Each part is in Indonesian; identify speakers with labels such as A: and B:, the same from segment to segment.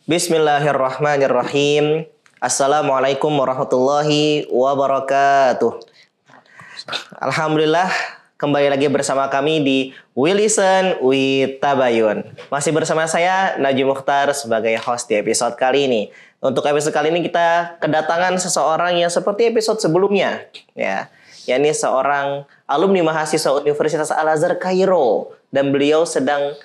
A: Bismillahirrahmanirrahim. Assalamualaikum warahmatullahi wabarakatuh. Alhamdulillah, kembali lagi bersama kami di We Listen with Tabayun. Masih bersama saya Najib Mukhtar sebagai host di episode kali ini. Untuk episode kali ini kita kedatangan seseorang yang seperti episode sebelumnya, ya, yakni seorang alumni mahasiswa Universitas Al-Azhar Kairo, dan beliau sedang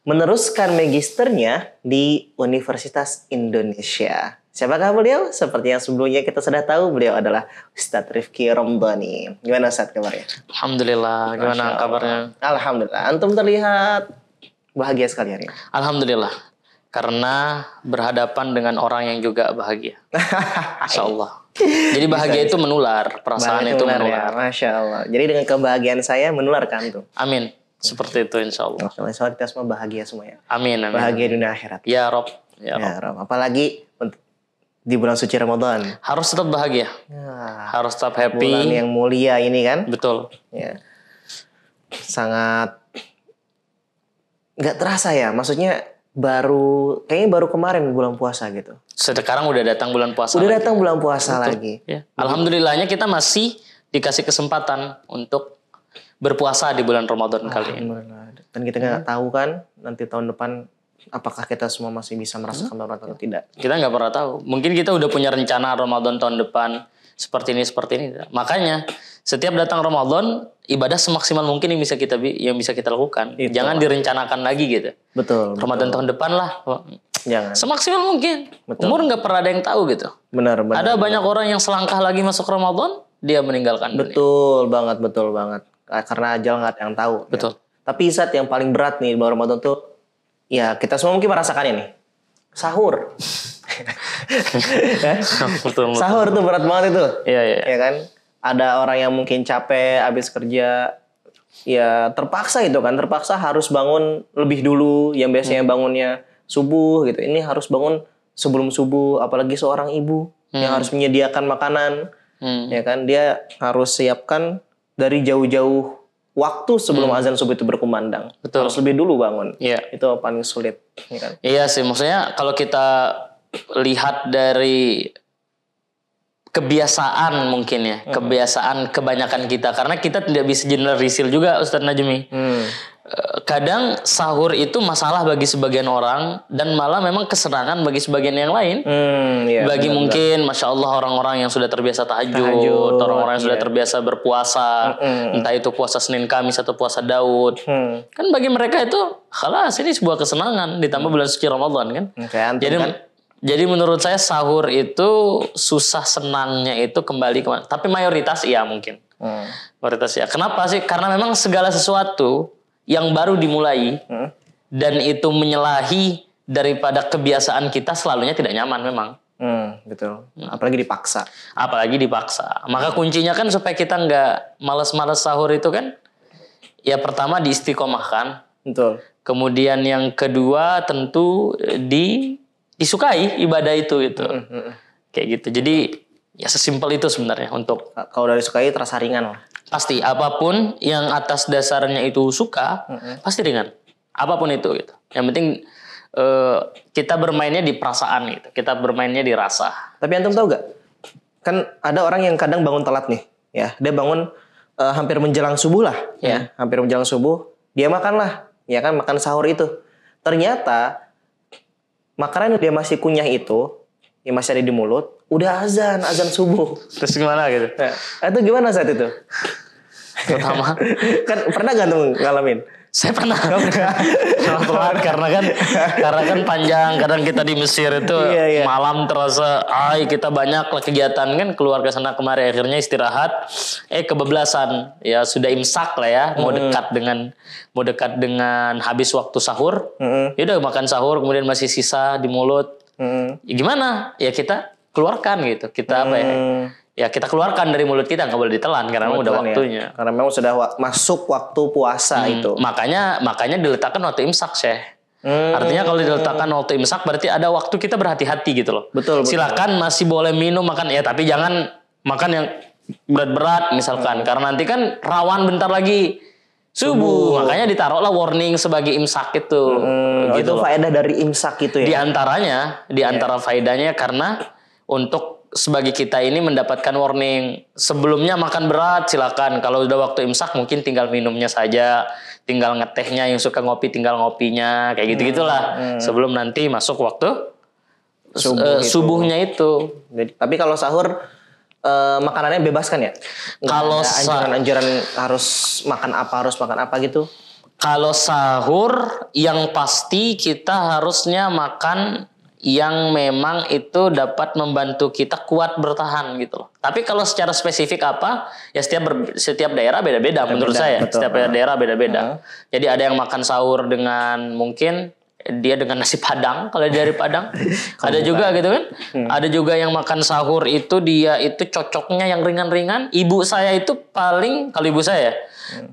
A: meneruskan magisternya di Universitas Indonesia. Siapakah beliau? Seperti yang sebelumnya kita sudah tahu, beliau adalah Ustadz Rifki Romdhani. Gimana Ustadz kabarnya?
B: Alhamdulillah. Gimana kabarnya?
A: Alhamdulillah. Antum terlihat bahagia sekali hari ini.
B: Alhamdulillah. Karena berhadapan dengan orang yang juga bahagia. Masya Allah. Jadi bahagia itu menular. Perasaan bahagia itu menular.
A: Ya, Masya Allah. Jadi dengan kebahagiaan saya menular ke antum.
B: Amin. Seperti itu insya Allah.
A: Insya Allah kita semua bahagia semua ya.
B: Amin.
A: Bahagia dunia akhirat.
B: Ya Rob.
A: Ya Rob. Apalagi di bulan suci Ramadan.
B: Harus tetap bahagia. Harus tetap happy.
A: Bulan yang mulia ini kan.
B: Betul.
A: Ya. Sangat nggak terasa ya. Maksudnya kayaknya baru kemarin bulan puasa gitu.
B: Sekarang udah datang bulan puasa.
A: Udah datang bulan puasa lagi.
B: Ya. Alhamdulillahnya kita masih dikasih kesempatan untuk berpuasa di bulan Ramadan kali ini.
A: Dan kita nggak tahu kan nanti tahun depan apakah kita semua masih bisa merasakan Ramadan atau tidak.
B: Kita nggak pernah tahu. Mungkin kita udah punya rencana Ramadan tahun depan seperti ini. Makanya setiap datang Ramadan, ibadah semaksimal mungkin yang bisa kita lakukan. Itu. Jangan direncanakan lagi gitu.
A: Betul.
B: Ramadan tahun depan lah.
A: Jangan.
B: Semaksimal mungkin.
A: Betul.
B: Umur nggak pernah ada yang tahu gitu.
A: Benar.
B: Ada banyak orang yang selangkah lagi masuk Ramadan, dia meninggalkan dunia.
A: Betul banget. Karena ajal nggak ada yang tahu.
B: Betul.
A: Ya. Tapi zat yang paling berat nih bulan Ramadan tuh, ya kita semua mungkin merasakannya nih. Sahur.
B: betul.
A: Sahur tuh berat banget itu.
B: Iya.
A: Ya kan? Ada orang yang mungkin capek habis kerja, ya terpaksa harus bangun lebih dulu. Yang biasanya bangunnya subuh gitu. Ini harus bangun sebelum subuh. Apalagi seorang ibu yang harus menyediakan makanan. Ya kan? Dia harus siapkan dari jauh-jauh waktu sebelum azan subuh itu berkumandang.
B: Betul.
A: Harus lebih dulu bangun.
B: Iya.
A: Itu paling sulit. Ya kan?
B: Iya sih, maksudnya kalau kita lihat dari kebiasaan mungkin ya, kebiasaan kebanyakan kita. Karena kita tidak bisa generalisir juga Ustadz Najmi. Kadang sahur itu masalah bagi sebagian orang dan malah memang kesenangan bagi sebagian yang lain.
A: Iya,
B: bagi mungkin Masya Allah orang-orang yang sudah terbiasa tahajud, orang-orang yang sudah terbiasa berpuasa, entah itu puasa Senin Kamis atau puasa Daud. Kan bagi mereka itu khalas, ini sebuah kesenangan ditambah bulan suci Ramadan kan. Jadi menurut saya sahur itu susah senangnya itu kembali ke, tapi mayoritas iya mungkin. Mayoritas ya. Kenapa sih? Karena memang segala sesuatu yang baru dimulai dan itu menyalahi daripada kebiasaan kita selalunya tidak nyaman memang.
A: Betul. Apalagi dipaksa.
B: Maka kuncinya kan supaya kita nggak malas-malas sahur itu kan, ya pertama diistiqomahkan.
A: Betul.
B: Kemudian yang kedua tentu disukai ibadah itu gitu. Kayak gitu. Jadi ya sesimpel itu sebenarnya untuk.
A: Kalau dari disukai terasa ringan lah.
B: Pasti apapun yang atas dasarnya itu suka pasti ringan. Apapun itu gitu. Yang penting kita bermainnya di perasaan gitu. Kita bermainnya di rasa. Tapi
A: antum tahu gak? Kan ada orang yang kadang bangun telat nih, ya. Dia bangun hampir menjelang subuh lah, ya. Hampir menjelang subuh, dia makan lah, ya kan, makan sahur itu. Ternyata makanan yang dia masih kunyah itu, yang masih ada di mulut, udah azan subuh.
B: Terus gimana gitu?
A: Nah, itu gimana saat itu?
B: Pertama,
A: kan pernah gak tuh ngalamin?
B: Saya pernah. karena kan panjang. Kadang kita di Mesir itu malam terasa, kita banyak lah kegiatan kan, keluar ke sana kemari, akhirnya istirahat. Kebablasan, ya sudah imsak lah ya, mau dekat dengan habis waktu sahur. Ya udah makan sahur, kemudian masih sisa di mulut. Ya gimana? Ya kita keluarkan gitu. Kita apa ya? Ya kita keluarkan dari mulut kita, nggak boleh ditelan karena memang udah waktunya.
A: Ya. Karena memang sudah masuk waktu puasa itu.
B: Makanya diletakkan waktu imsak, Syekh. Artinya kalau diletakkan waktu imsak berarti ada waktu kita berhati-hati gitu loh.
A: Betul.
B: Silakan masih boleh minum makan ya, tapi jangan makan yang berat-berat misalkan, karena nanti kan rawan bentar lagi Subuh. Makanya ditaruhlah warning sebagai imsak itu.
A: Gitu itu faedah dari imsak itu ya.
B: Di antara faedahnya karena untuk sebagai kita ini mendapatkan warning. Sebelumnya makan berat silakan. Kalau udah waktu imsak mungkin tinggal minumnya saja, tinggal ngetehnya, yang suka ngopi tinggal ngopinya, kayak gitu-gitulah. Sebelum nanti masuk waktu subuhnya itu.
A: Jadi, tapi kalau sahur makanannya bebas kan ya?
B: Kalau
A: anjuran harus makan apa gitu?
B: Kalau sahur yang pasti kita harusnya makan yang memang itu dapat membantu kita kuat bertahan gitu loh. Tapi kalau secara spesifik apa? Ya setiap daerah beda-beda menurut saya. Betul. Setiap daerah beda-beda. Jadi ada yang makan sahur dengan mungkin dia dengan nasi Padang kalau dari Padang. Ada juga gitu kan. Ada juga yang makan sahur itu dia itu cocoknya yang ringan-ringan. Ibu saya itu paling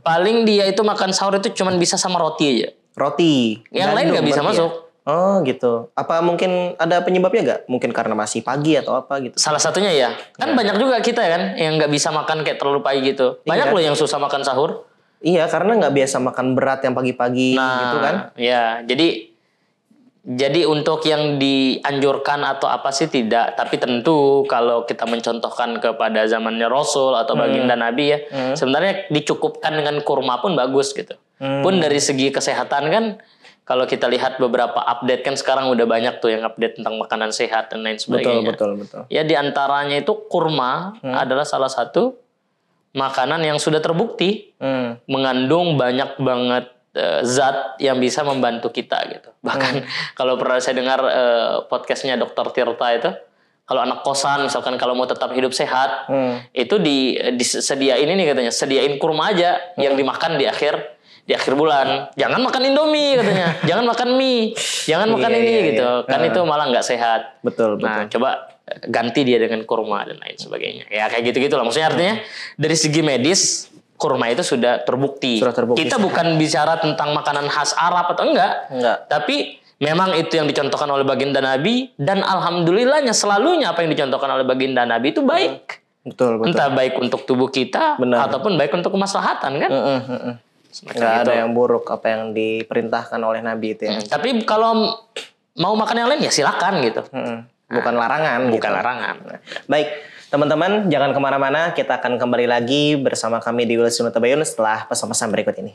B: paling dia itu makan sahur itu cuman bisa sama roti aja.
A: Roti.
B: Yang lain nggak bisa masuk.
A: Ya? Oh gitu. Apa mungkin ada penyebabnya nggak? Mungkin karena masih pagi atau apa gitu?
B: Salah satunya ya. Kan banyak juga kita kan yang nggak bisa makan kayak terlalu pagi gitu. Banyak loh yang susah makan sahur.
A: Iya, karena nggak biasa makan berat yang pagi-pagi gitu kan.
B: Iya, jadi untuk yang dianjurkan atau apa sih tidak. Tapi tentu kalau kita mencontohkan kepada zamannya Rasul atau baginda Nabi ya. Sebenarnya dicukupkan dengan kurma pun bagus gitu. Pun dari segi kesehatan kan. Kalau kita lihat beberapa update kan sekarang udah banyak tuh yang update tentang makanan sehat dan lain sebagainya.
A: Betul.
B: Ya diantaranya itu kurma adalah salah satu makanan yang sudah terbukti mengandung banyak banget zat yang bisa membantu kita gitu. Bahkan kalau pernah saya dengar podcastnya Dr. Tirta itu, kalau anak kosan misalkan kalau mau tetap hidup sehat, itu disediain ini katanya, sediain kurma aja yang dimakan di akhir bulan. Jangan makan Indomie katanya. Jangan makan mie. Jangan makan ini gitu. Kan itu malah nggak sehat.
A: Betul.
B: Nah, coba ganti dia dengan kurma dan lain sebagainya. Ya kayak gitu-gitu lah. Maksudnya artinya dari segi medis kurma itu sudah terbukti. Kita bukan bicara tentang makanan khas Arab atau enggak. Tapi memang itu yang dicontohkan oleh baginda Nabi dan alhamdulillahnya selalunya apa yang dicontohkan oleh baginda Nabi itu baik.
A: Betul.
B: Entah baik untuk tubuh kita ataupun baik untuk kemaslahatan kan.
A: Nggak ada yang buruk apa yang diperintahkan oleh Nabi itu ya.
B: Tapi kalau mau makan yang lain ya silakan gitu.
A: Bukan larangan.
B: Bukan
A: gitu.
B: larangan.
A: Baik, teman-teman jangan kemana-mana. Kita akan kembali lagi bersama kami di Willisan Uyit Tabayun setelah pesan-pesan berikut ini.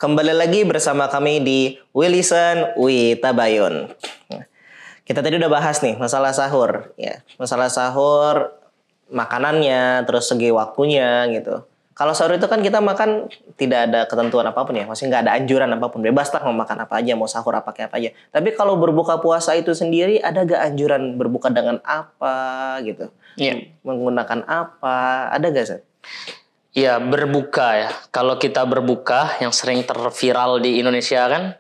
A: Kembali lagi bersama kami di Willisan Uyit Tabayun. Kita tadi udah bahas nih masalah sahur, ya. Masalah sahur, makanannya, terus segi waktunya gitu. Kalau sahur itu kan kita makan tidak ada ketentuan apapun ya, maksudnya nggak ada anjuran apapun, bebas lah mau makan apa aja, mau sahur apa kayak apa aja. Tapi kalau berbuka puasa itu sendiri ada gak anjuran berbuka dengan apa gitu?
B: Iya.
A: Menggunakan apa? Ada gak Zat?
B: Ya berbuka ya. Kalau kita berbuka yang sering terviral di Indonesia kan,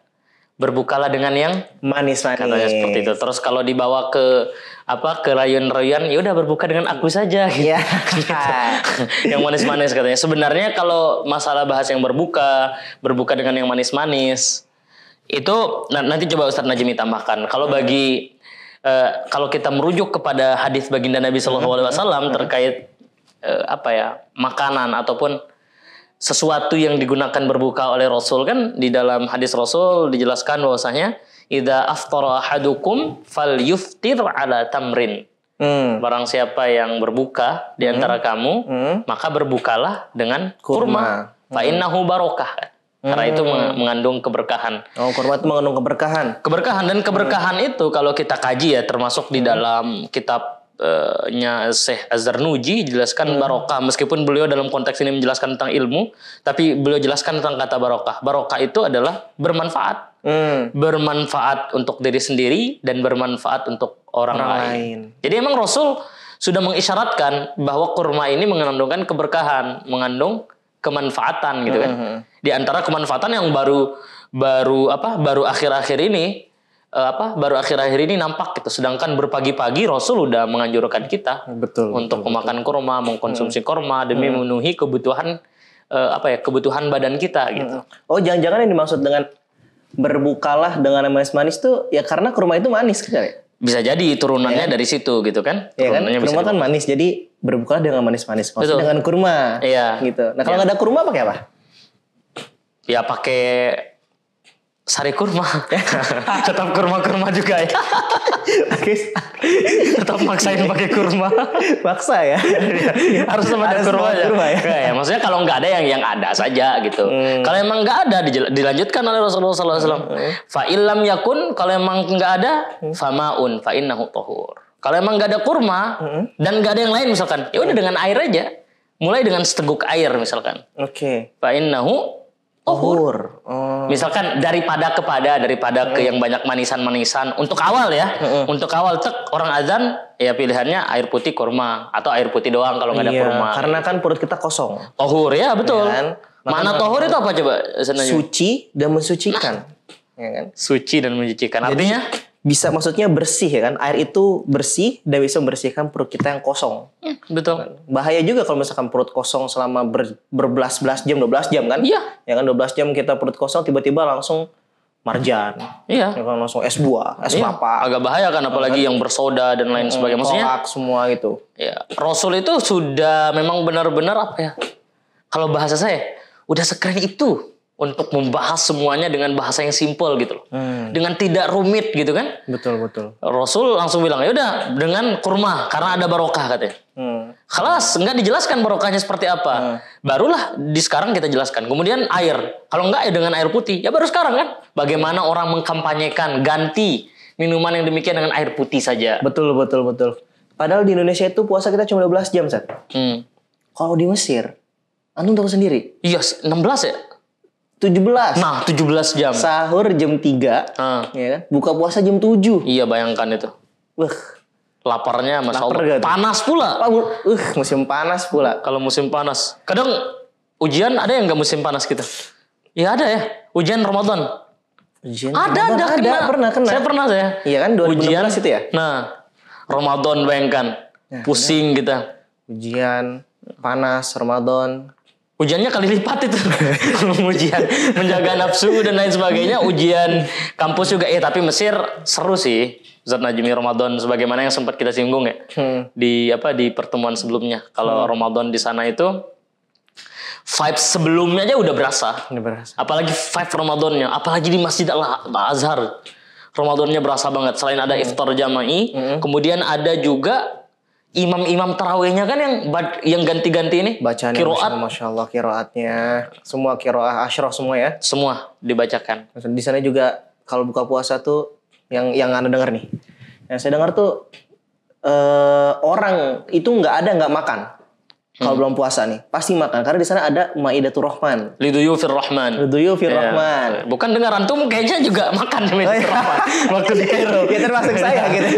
B: berbukalah dengan yang
A: manis-manis.
B: Katanya seperti itu. Terus kalau dibawa ke rayuan-rayuan, ya udah berbuka dengan aku saja. Gitu.
A: Yeah.
B: Yang manis-manis katanya. Sebenarnya kalau masalah bahas yang berbuka dengan yang manis-manis, itu nanti coba Ustadz Najmi tambahkan. Kalau kalau kita merujuk kepada hadis baginda Nabi SAW terkait makanan ataupun sesuatu yang digunakan berbuka oleh Rasul kan di dalam hadis Rasul dijelaskan bahwasanya idza aftara ahadukum falyuftir ala tamrin. Barang siapa yang berbuka di antara kamu maka berbukalah dengan kurma. Fa innahu barokah. Karena itu mengandung keberkahan.
A: Oh, kurma itu mengandung keberkahan.
B: Keberkahan itu kalau kita kaji ya termasuk di dalam kitab Syekh Az-Zarnuji dijelaskan barokah, meskipun beliau dalam konteks ini menjelaskan tentang ilmu, tapi beliau jelaskan tentang kata barokah. Barokah itu adalah bermanfaat. Bermanfaat untuk diri sendiri dan bermanfaat untuk orang lain. Jadi emang Rasul sudah mengisyaratkan bahwa kurma ini mengandungkan keberkahan, mengandung kemanfaatan gitu kan. Di antara kemanfaatan yang baru akhir-akhir ini nampak gitu. Sedangkan berpagi-pagi Rasul udah menganjurkan kita
A: betul,
B: untuk memakan kurma, mengkonsumsi kurma demi memenuhi kebutuhan kebutuhan badan kita gitu.
A: Oh, jangan-jangan yang dimaksud dengan berbukalah dengan yang manis-manis tuh ya karena kurma itu manis kan ya?
B: Bisa jadi turunannya dari situ gitu kan?
A: Iya kan?
B: Turunannya
A: Kurma kan manis, jadi berbukalah dengan manis-manis. Maksudnya dengan kurma.
B: Iya.
A: Gitu. Nah kalau nggak ada kurma pakai apa?
B: Ya pakai sari kurma. Tetap kurma juga ya. Tetap maksain pakai kurma.
A: Maksa ya.
B: Harus sama ada kurma ya. Ya. Maksudnya kalau nggak ada yang ada saja gitu. Kalau emang nggak ada dilanjutkan oleh Rasulullah SAW. Fa illam yakun, kalau emang nggak ada, famaun fa innahu tahur. Kalau emang nggak ada kurma dan nggak ada yang lain misalkan, ya udah dengan air aja. Mulai dengan seteguk air misalkan.
A: Oke.
B: Fa innahu tahur. Misalkan daripada ke yang banyak manisan-manisan untuk awal ya. Untuk awal orang azan ya pilihannya air putih kurma atau air putih doang kalau nggak ada kurma.
A: Karena kan perut kita kosong.
B: Tahur ya betul.
A: Ya kan?
B: Mana tahur itu apa coba?
A: Suci dan mensucikan. Ya kan?
B: Suci dan mensucikan. Artinya
A: bisa maksudnya bersih ya kan, air itu bersih dan bisa membersihkan perut kita yang kosong.
B: Betul.
A: Bahaya juga kalau misalkan perut kosong selama berbelas-belas jam, 12 jam kan?
B: Iya.
A: Ya kan 12 jam kita perut kosong tiba-tiba langsung marjan.
B: Iya.
A: Ya kan langsung es buah, es kelapa.
B: Agak bahaya kan apalagi yang bersoda dan lain sebagainya. Maksudnya
A: kolak semua itu.
B: Ya, Rasul itu sudah memang benar-benar apa ya? Kalau bahasa saya udah sekeren itu untuk membahas semuanya dengan bahasa yang simpel gitu loh. Dengan tidak rumit gitu kan.
A: Betul.
B: Rasul langsung bilang, ya udah dengan kurma karena ada barokah katanya. Khalas, enggak dijelaskan barokahnya seperti apa. Barulah sekarang kita jelaskan. Kemudian air. Kalau enggak ya dengan air putih. Ya baru sekarang kan. Bagaimana orang mengkampanyekan ganti minuman yang demikian dengan air putih saja.
A: Betul. Padahal di Indonesia itu puasa kita cuma 12 jam, Sat. Kalau di Mesir, antum tahu sendiri.
B: Iya, 16 ya?
A: 17.
B: Nah, 17 jam.
A: Sahur jam 3. Ya kan? Buka puasa jam 7.
B: Iya, bayangkan itu. Laparnya Masya Allah. Panas pula.
A: Musim panas pula.
B: Kalau musim panas. Kadang ujian ada yang nggak musim panas kita? Ya ada ya. Ujian Ramadan. Ada.
A: Pernah.
B: Saya pernah saya.
A: Iya kan 2016
B: ujian
A: itu ya?
B: Nah, Ramadan bayangkan. Pusing kita.
A: Ujian panas Ramadan.
B: Ujiannya kali lipat itu. Ujian menjaga nafsu dan lain sebagainya. Ujian kampus juga. Tapi Mesir seru sih. Ustaz Najmi Ramadan sebagaimana yang sempat kita singgung ya. Di pertemuan sebelumnya. Kalau Ramadan di sana itu vibes sebelumnya aja udah berasa. Apalagi vibe Ramadannya. Apalagi di Masjid Al-Azhar. Ramadannya berasa banget. Selain ada iftar jama'i. Kemudian ada juga imam-imam tarawihnya kan yang ganti-ganti ini.
A: Bacaan
B: kiroat.
A: Masya Allah kiroatnya. Semua kiroah asyroh semua ya.
B: Semua dibacakan.
A: Di sana juga kalau buka puasa tuh yang Anda dengar nih. Yang saya dengar tuh orang itu nggak makan. Kalau belum puasa nih, pasti makan karena di sana ada Maidatur Rahman.
B: Liduyufir Rahman.
A: Rahman.
B: Bukan dengar antum kayaknya juga makan di Maidatur Rahman waktu di Kairo.
A: Ya termasuk saya gitu.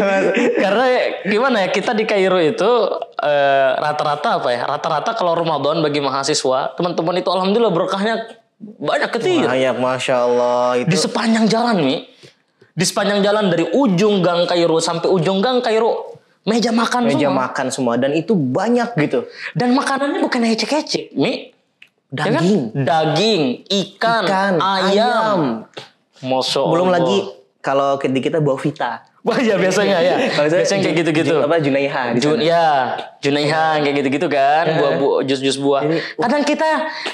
B: Karena gimana ya, kita di Kairo itu rata-rata Rata-rata kalau Ramadan bagi mahasiswa, teman-teman itu alhamdulillah berkahnya banyak ketir.
A: Banyak, Masya Allah.
B: Di sepanjang jalan nih. Di sepanjang jalan dari ujung gang Kairo sampai ujung gang Kairo. Meja makan
A: semua. Dan itu banyak gitu.
B: Dan makanannya bukan ecek-ecek, Mi.
A: Daging.
B: Ya kan? Daging, ikan, ayam. Masya Allah.
A: Belum lagi kalau di kita bawa vita.
B: Wah ya biasanya ya. Biasanya kayak gitu-gitu.
A: Junaiha.
B: Junaiha kayak gitu-gitu kan. Buah jus-jus buah. Kadang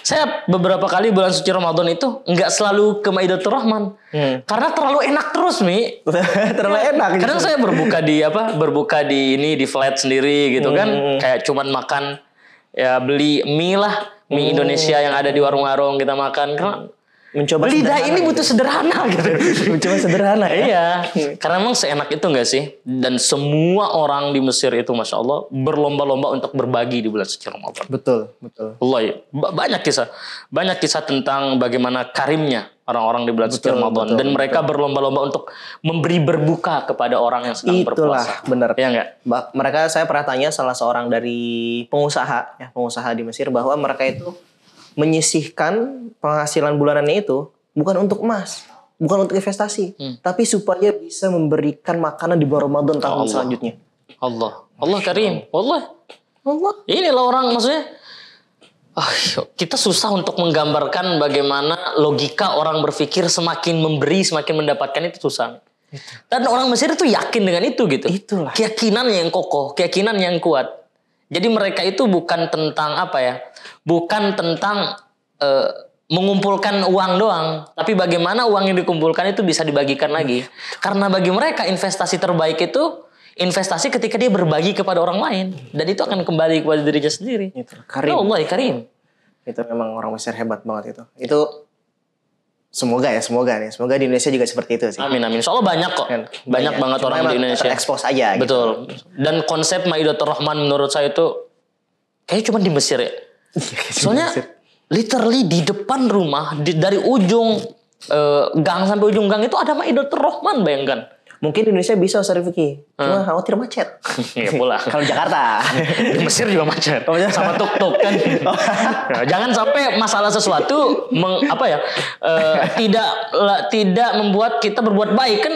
B: saya beberapa kali bulan suci Ramadan itu nggak selalu ke Maidatur Rahman. Karena terlalu enak terus, Mi.
A: Terlalu enak.
B: Kadang saya berbuka di flat sendiri gitu kan. Kayak cuman makan ya beli mie Indonesia yang ada di warung-warung kita makan. Karena
A: mencoba
B: lidah ini butuh sederhana gitu.
A: Mencoba sederhana ya.
B: Iya. Karena emang seenak itu gak sih? Dan semua orang di Mesir itu Masya Allah berlomba-lomba untuk berbagi di bulan suci Ramadan.
A: Betul.
B: Allah ya. Banyak kisah tentang bagaimana karimnya orang-orang di bulan suci Ramadan. Dan mereka berlomba-lomba untuk memberi berbuka kepada orang yang sedang berpuasa.
A: Benar.
B: Iya enggak?
A: Mereka, saya pernah tanya salah seorang dari pengusaha di Mesir bahwa mereka itu menyisihkan penghasilan bulanannya itu bukan untuk emas, bukan untuk investasi, tapi supaya bisa memberikan makanan di bulan Ramadan tahun selanjutnya.
B: Allah Karim, Allah. Inilah orang maksudnya Kita susah untuk menggambarkan bagaimana logika orang berpikir semakin memberi, semakin mendapatkan itu susah. Dan orang Mesir itu yakin dengan itu gitu.
A: Itulah.
B: Keyakinan yang kokoh, keyakinan yang kuat. Jadi mereka itu bukan tentang bukan tentang mengumpulkan uang doang, tapi bagaimana uang yang dikumpulkan itu bisa dibagikan lagi. Karena bagi mereka investasi terbaik itu investasi ketika dia berbagi kepada orang lain, dan itu akan kembali kepada dirinya sendiri.
A: Itu karim.
B: Allah karim.
A: Itu memang orang Mesir hebat banget itu. Itu semoga di Indonesia juga seperti itu sih.
B: Amin. Soalnya banyak kok. Banyak banget orang di Indonesia.
A: Terekspos aja gitu.
B: Betul. Dan konsep Maidatur Rahman menurut saya itu kayaknya cuma di Mesir ya. Soalnya literally di depan rumah, dari ujung gang sampai ujung gang itu ada Maidatur Rahman, bayangkan.
A: Mungkin di Indonesia bisa Ustaz Rifki, cuma khawatir macet.
B: Iya pula.
A: Kalau Jakarta,
B: di Mesir juga macet. Sama tuk-tuk kan. Nah, jangan sampai masalah sesuatu tidak membuat kita berbuat baik kan.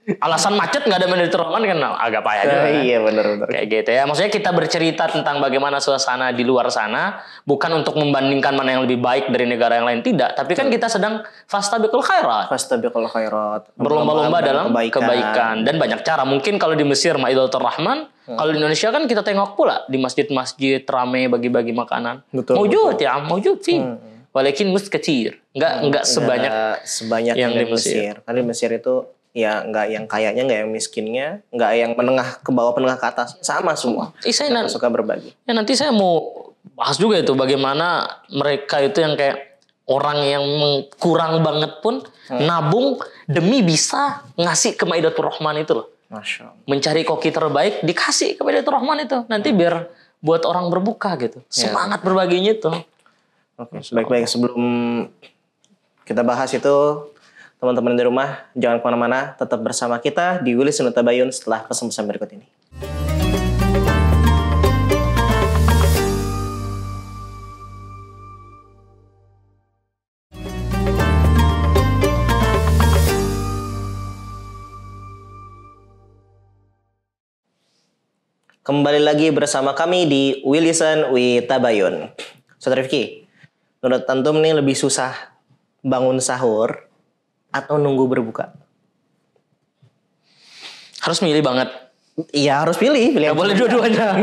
B: Alasan macet nggak ada Maidatur Rahman kan agak payah juga.
A: Iya benar.
B: Kayak gitu ya. Maksudnya kita bercerita tentang bagaimana suasana di luar sana bukan untuk membandingkan mana yang lebih baik dari negara yang lain, tidak. Tapi kan kita sedang fastabiqul khairat. Berlomba-lomba dalam kebaikan. Dan banyak cara. Mungkin kalau di Mesir Maidatur Rahman, kalau di Indonesia kan kita tengok pula di masjid-masjid rame bagi-bagi makanan. Maujud sih. Walakin kecil. Enggak sebanyak
A: yang di Mesir. Karena di Mesir itu ya nggak yang kayaknya, nggak yang miskinnya, nggak yang menengah ke bawah, menengah ke atas, sama semua.
B: Saya
A: suka berbagi.
B: Ya nanti saya mau bahas juga itu bagaimana mereka itu yang kayak orang yang kurang banget pun nabung demi bisa ngasih ke Maidatur Rahman itu loh.
A: Masya Allah.
B: Mencari koki terbaik dikasih ke Maidatur Rahman itu, nanti biar buat orang berbuka gitu. Semangat berbaginya itu.
A: Oke, baik-baik, sebelum kita bahas itu, teman-teman di rumah, jangan kemana-mana, tetap bersama kita di Willyson Tabayun setelah pesan-pesan berikut ini. Kembali lagi bersama kami di Willyson Tabayun. Ustaz Rifki, menurut antum nih lebih susah bangun sahur atau nunggu berbuka?
B: Harus milih banget.
A: Iya harus pilih.
B: Gak boleh dua-duanya.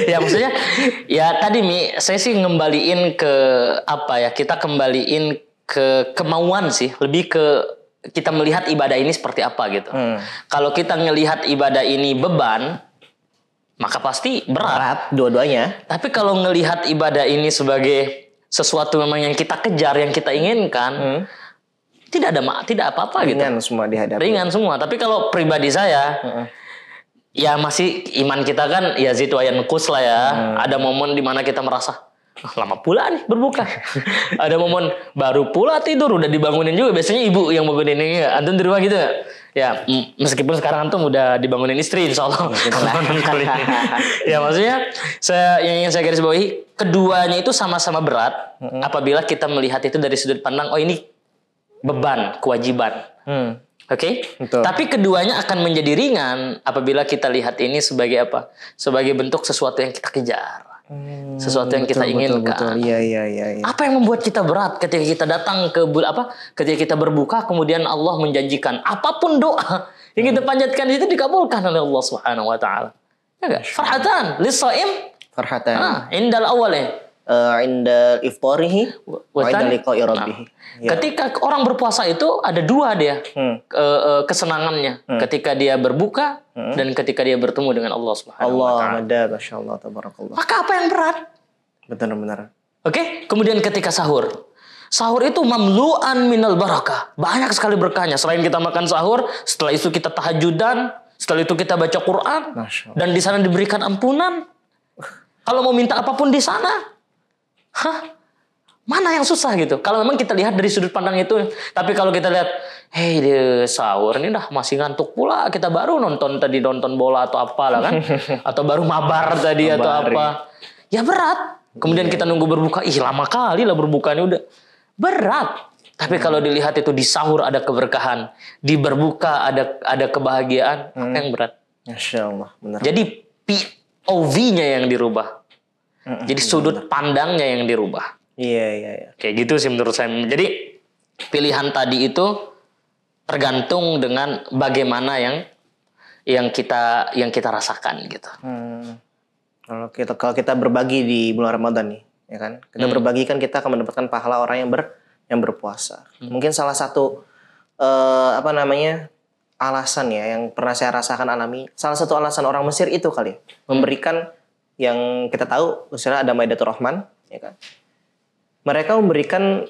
B: Ya maksudnya, ya tadi saya sih ngembaliin ke kita kembaliin ke kemauan sih. Lebih ke kita melihat ibadah ini seperti apa gitu. Kalau kita ngelihat ibadah ini beban, maka pasti berat
A: dua-duanya.
B: Tapi kalau ngelihat ibadah ini sebagai sesuatu memang yang kita kejar, yang kita inginkan, tidak apa-apa gitu.
A: Ringan semua dihadapi.
B: Ringan semua. Tapi kalau pribadi saya, ya masih iman kita kan ya zitu ayan kus lah ya. Ada momen di mana kita merasa lama pula nih berbuka. Ada momen baru pula tidur, udah dibangunin juga. Biasanya ibu yang bangunin ini. Antum di rumah gitu ya. Meskipun sekarang antum udah dibangunin istri, insyaallah. Ya maksudnya yang ingin saya garis bawahi, keduanya itu sama-sama berat apabila kita melihat itu dari sudut pandang ini beban, kewajiban. Oke? Tapi keduanya akan menjadi ringan apabila kita lihat ini sebagai apa? Sebagai bentuk sesuatu yang kita kejar. Sesuatu yang kita inginkan.
A: Betul. Iya.
B: Apa yang membuat kita berat ketika kita datang ketika kita berbuka kemudian Allah menjanjikan apapun doa yang kita panjatkan itu dikabulkan oleh Allah Subhanahu wa taala. Ya enggak? Farhatan lis-shaim. Indal awalnya.
A: Inda iftarihi wa inda liqa'i rabbih.
B: Ketika orang berpuasa itu ada dua dia kesenangannya, ketika dia berbuka dan ketika dia bertemu dengan Allah Subhanahu wa taala.
A: Masyaallah tabarakallah.
B: Maka apa yang berat?
A: Benar.
B: Oke, kemudian ketika sahur. Sahur itu mamlu'an minal barakah. Banyak sekali berkahnya. Selain kita makan sahur, setelah itu kita tahajudan, setelah itu kita baca Quran, dan di sana diberikan ampunan. Kalau mau minta apapun di sana, mana yang susah gitu? Kalau memang kita lihat dari sudut pandang itu. Tapi kalau kita lihat, di sahur ini dah masih ngantuk pula. Kita baru nonton bola atau apalah kan? Atau baru mabar tadi atau apa? Ya berat. Kemudian kita nunggu berbuka. Lama kali lah berbuka ini udah berat. Tapi kalau dilihat itu di sahur ada keberkahan, di berbuka ada kebahagiaan, apa yang berat?
A: Masya Allah, benar.
B: Jadi POV-nya yang dirubah. Jadi sudut pandangnya yang dirubah.
A: Iya.
B: Kayak gitu sih menurut saya. Jadi pilihan tadi itu tergantung dengan bagaimana yang kita rasakan gitu.
A: Kalau kita berbagi di bulan Ramadan nih, ya kan? Kita berbagi kan kita akan mendapatkan pahala orang yang berpuasa. Mungkin salah satu alasan ya yang pernah saya rasakan alami. Salah satu alasan orang Mesir itu kali memberikan yang kita tahu misalnya ada Maidatur Rahman, ya kan? Mereka memberikan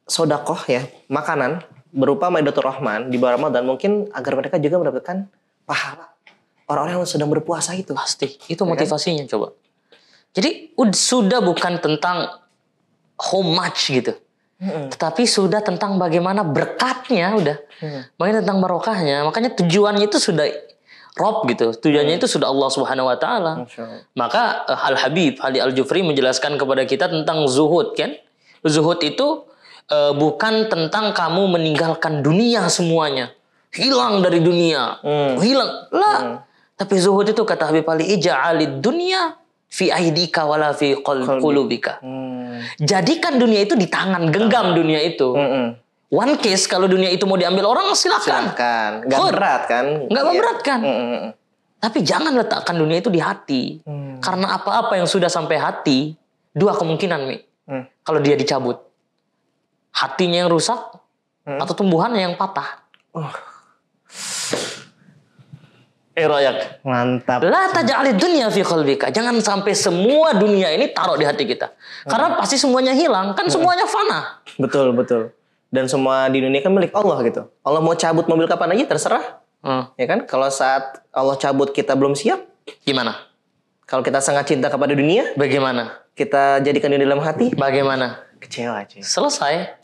A: sodakoh ya, makanan berupa Maidatur Rahman di bulan Ramadan mungkin agar mereka juga mendapatkan pahala orang-orang yang sedang berpuasa itu.
B: Pasti, itu motivasinya ya kan? Coba. Jadi sudah bukan tentang how much gitu. Tetapi sudah tentang bagaimana berkatnya udah. Bagaimana tentang barokahnya. Makanya tujuannya itu sudah Rob gitu. Tujuannya itu sudah Allah Subhanahu wa taala. Maka Al-Habib Ali Al-Jufri menjelaskan kepada kita tentang zuhud kan. Zuhud itu bukan tentang kamu meninggalkan dunia semuanya. Hilang dari dunia. Hilang. Lah. Tapi zuhud itu kata Habib Ali ija'alid dunya fi aidika wala fi qulubika. Jadikan dunia itu di tangan, genggam dunia itu. One case kalau dunia itu mau diambil orang silakan.
A: Gak berat kan?
B: Gak berat kan? Tapi jangan letakkan dunia itu di hati. Karena apa-apa yang sudah sampai hati, dua kemungkinan Mi. Kalau dia dicabut. Hatinya yang rusak atau tumbuhannya yang patah. Royak.
A: Mantap.
B: La taj'alid dunya fi qalbika. Jangan sampai semua dunia ini taruh di hati kita. Karena pasti semuanya hilang, kan semuanya fana.
A: Betul. Dan semua di dunia kan milik Allah gitu. Allah mau cabut mobil kapan aja terserah. Ya kan? Kalau saat Allah cabut kita belum siap,
B: gimana?
A: Kalau kita sangat cinta kepada dunia,
B: bagaimana?
A: Kita jadikan di dalam hati,
B: bagaimana?
A: Kecewa cuy.
B: Selesai.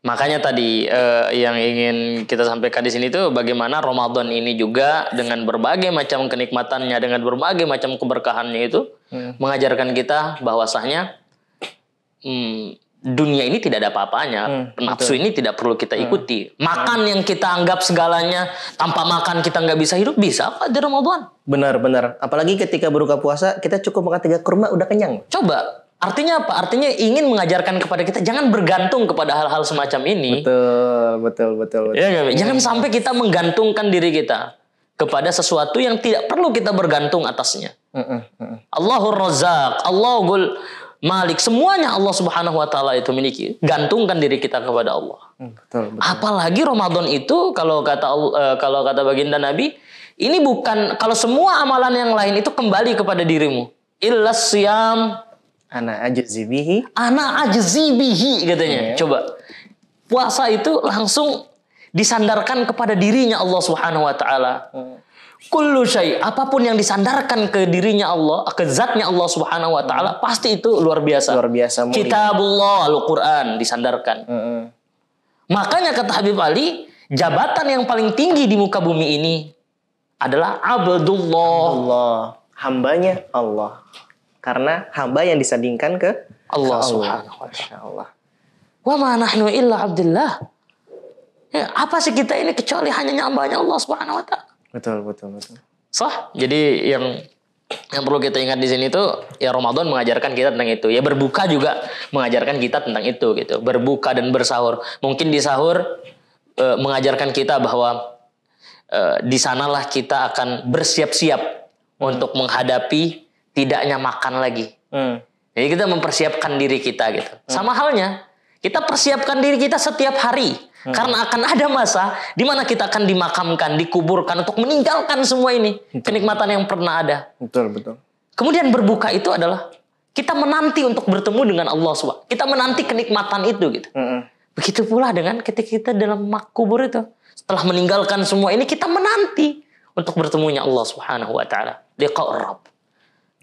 B: Makanya tadi yang ingin kita sampaikan di sini tuh bagaimana Ramadan ini juga dengan berbagai macam kenikmatannya, dengan berbagai macam keberkahannya itu mengajarkan kita bahwasanya dunia ini tidak ada apa-apanya. Nafsu ini tidak perlu kita ikuti. Makan yang kita anggap segalanya, tanpa makan kita nggak bisa hidup, bisa apa di Ramadan?
A: Benar. Apalagi ketika berbuka puasa kita cukup makan 3 kurma udah kenyang.
B: Coba. Artinya apa? Artinya ingin mengajarkan kepada kita jangan bergantung kepada hal-hal semacam ini.
A: Betul.
B: Ya, jangan sampai kita menggantungkan diri kita kepada sesuatu yang tidak perlu kita bergantung atasnya. Allahur Razzaq, Allahul Malik, semuanya Allah Subhanahu wa taala itu miliki. Gantungkan diri kita kepada Allah.
A: Betul.
B: Apalagi Ramadan itu kalau kata baginda Nabi, ini bukan kalau semua amalan yang lain itu kembali kepada dirimu. Illas siyam
A: Ana ajzi bihi
B: katanya. Coba. Puasa itu langsung disandarkan kepada dirinya Allah Subhanahu wa taala. Kullu syai, apapun yang disandarkan ke dirinya Allah, ke zatnya Allah Subhanahu wa taala, pasti itu luar biasa. Kitabullah, Al-Qur'an disandarkan. Makanya kata Habib Ali, jabatan yang paling tinggi di muka bumi ini adalah Abdullah.
A: Hambanya Allah. Karena hamba yang disandingkan ke
B: Allah Subhanahu wa ta'ala. Wa ma nahnu illa abdillah. Ya, apa sih kita ini kecuali hanya hambanya Allah Subhanahu wa ta'ala.
A: Betul.
B: Jadi yang perlu kita ingat di sini tuh ya Ramadan mengajarkan kita tentang itu. Ya berbuka juga mengajarkan kita tentang itu gitu. Berbuka dan bersahur. Mungkin di sahur mengajarkan kita bahwa di sanalah kita akan bersiap-siap untuk menghadapi tidaknya makan lagi. Jadi kita mempersiapkan diri kita gitu. Sama halnya, kita persiapkan diri kita setiap hari. Karena akan ada masa di mana kita akan dimakamkan, dikuburkan untuk meninggalkan semua ini. Kenikmatan yang pernah ada.
A: Betul.
B: Kemudian berbuka itu adalah kita menanti untuk bertemu dengan Allah SWT. Kita menanti kenikmatan itu gitu. Begitu pula dengan ketika kita dalam kubur itu. Setelah meninggalkan semua ini, kita menanti untuk bertemunya Allah Subhanahu wa ta'ala. Liqa'ur Rabb.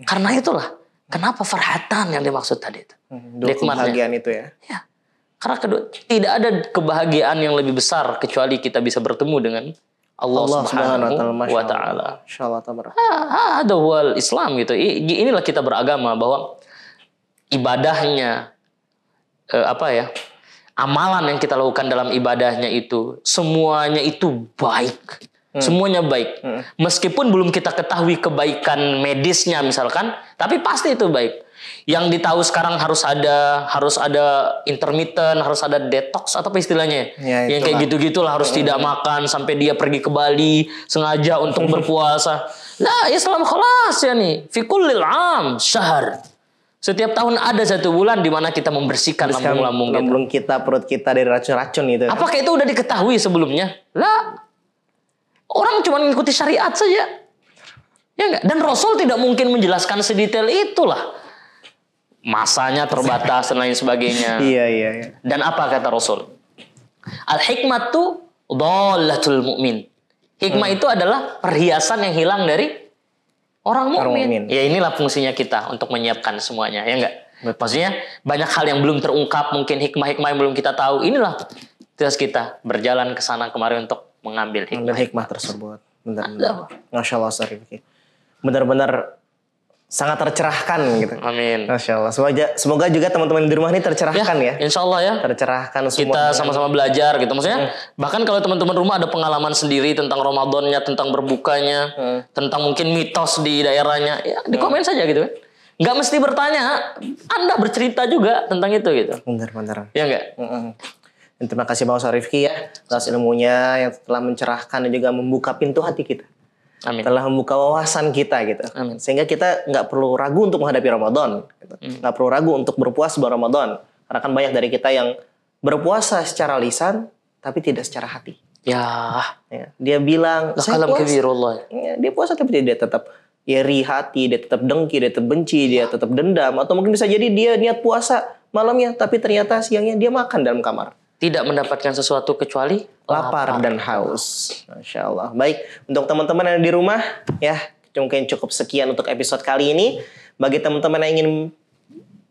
B: Karena itulah kenapa farhatan yang dimaksud tadi itu.
A: Kebahagiaan itu ya.
B: Ya. Karena tidak ada kebahagiaan yang lebih besar kecuali kita bisa bertemu dengan Allah Subhanahu wa ta'ala.
A: Insyaallah tabarak.
B: Ada wal Islam gitu. Inilah kita beragama bahwa ibadahnya amalan yang kita lakukan dalam ibadahnya itu semuanya itu baik. Semuanya baik. Meskipun belum kita ketahui kebaikan medisnya misalkan, tapi pasti itu baik. Yang ditahu sekarang harus ada intermittent, harus ada detox atau apa istilahnya?
A: Ya,
B: yang kayak gitu-gitulah, harus tidak makan sampai dia pergi ke Bali sengaja untuk berpuasa. Nah, Islam khalas ya nih. Fi kullil am syahr. Setiap tahun ada 1 bulan di mana kita membersihkan lambung
A: kita, perut kita dari racun-racun gitu.
B: Apakah itu udah diketahui sebelumnya? Lah. Orang cuma mengikuti syariat saja. Ya enggak? Dan Rasul tidak mungkin menjelaskan sedetail itulah. Masanya terbatas dan lain sebagainya.
A: Iya.
B: Dan apa kata Rasul? Al-hikmatu dhalatul mu'min. Hikmah itu adalah perhiasan yang hilang dari orang mukmin. Ya inilah fungsinya kita untuk menyiapkan semuanya, ya enggak? Maksudnya banyak hal yang belum terungkap, mungkin hikmah-hikmah yang belum kita tahu. Inilah tugas kita berjalan ke sana kemari untuk mengambil hikmah
A: tersebut. Benar-benar. Masya Allah, benar-benar sangat tercerahkan gitu.
B: Amin.
A: Masya Allah. Semoga juga teman-teman di rumah ini tercerahkan ya.
B: Insya Allah ya.
A: Tercerahkan semua.
B: Kita sama-sama belajar gitu. Maksudnya bahkan kalau teman-teman rumah ada pengalaman sendiri tentang Ramadannya, tentang berbukanya, tentang mungkin mitos di daerahnya, ya di komen saja gitu kan. Nggak mesti bertanya, Anda bercerita juga tentang itu gitu.
A: Benar-benar.
B: Ya enggak?
A: Dan terima kasih Bang Ustaz Rifki ya atas ilmunya yang telah mencerahkan dan juga membuka pintu hati kita.
B: Amin.
A: Telah membuka wawasan kita gitu.
B: Amin.
A: Sehingga kita nggak perlu ragu untuk menghadapi Ramadan. Gitu. Nggak perlu ragu untuk berpuasa bulan Ramadan. Karena kan banyak dari kita yang berpuasa secara lisan tapi tidak secara hati.
B: Ya.
A: Dia bilang saya puasa. Ya, dia puasa tapi dia tetap iri hati, dia tetap dengki, dia tetap benci, dia tetap dendam. Atau mungkin bisa jadi dia niat puasa malamnya tapi ternyata siangnya dia makan dalam kamar.
B: Tidak mendapatkan sesuatu kecuali
A: lapar dan haus. Masya Allah. Baik, untuk teman-teman yang di rumah, ya mungkin cukup sekian untuk episode kali ini. Bagi teman-teman yang ingin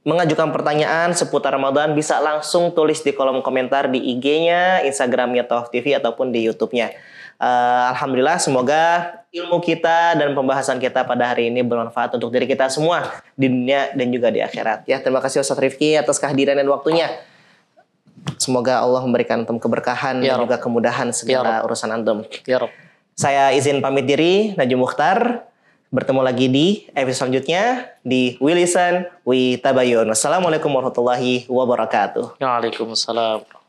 A: mengajukan pertanyaan seputar Ramadan, bisa langsung tulis di kolom komentar di IG-nya, Instagram-nya Tawaf TV, ataupun di YouTube-nya. Alhamdulillah, semoga ilmu kita dan pembahasan kita pada hari ini bermanfaat untuk diri kita semua di dunia dan juga di akhirat. Ya, terima kasih Ustaz Rifki atas kehadiran dan waktunya. Semoga Allah memberikan antum keberkahan dan juga kemudahan segala urusan antum.
B: Ya Rob.
A: Saya izin pamit diri, Najim Mukhtar. Bertemu lagi di episode selanjutnya di We Listen, We Tabayun. Wassalamualaikum warahmatullahi wabarakatuh.
B: Waalaikumsalam.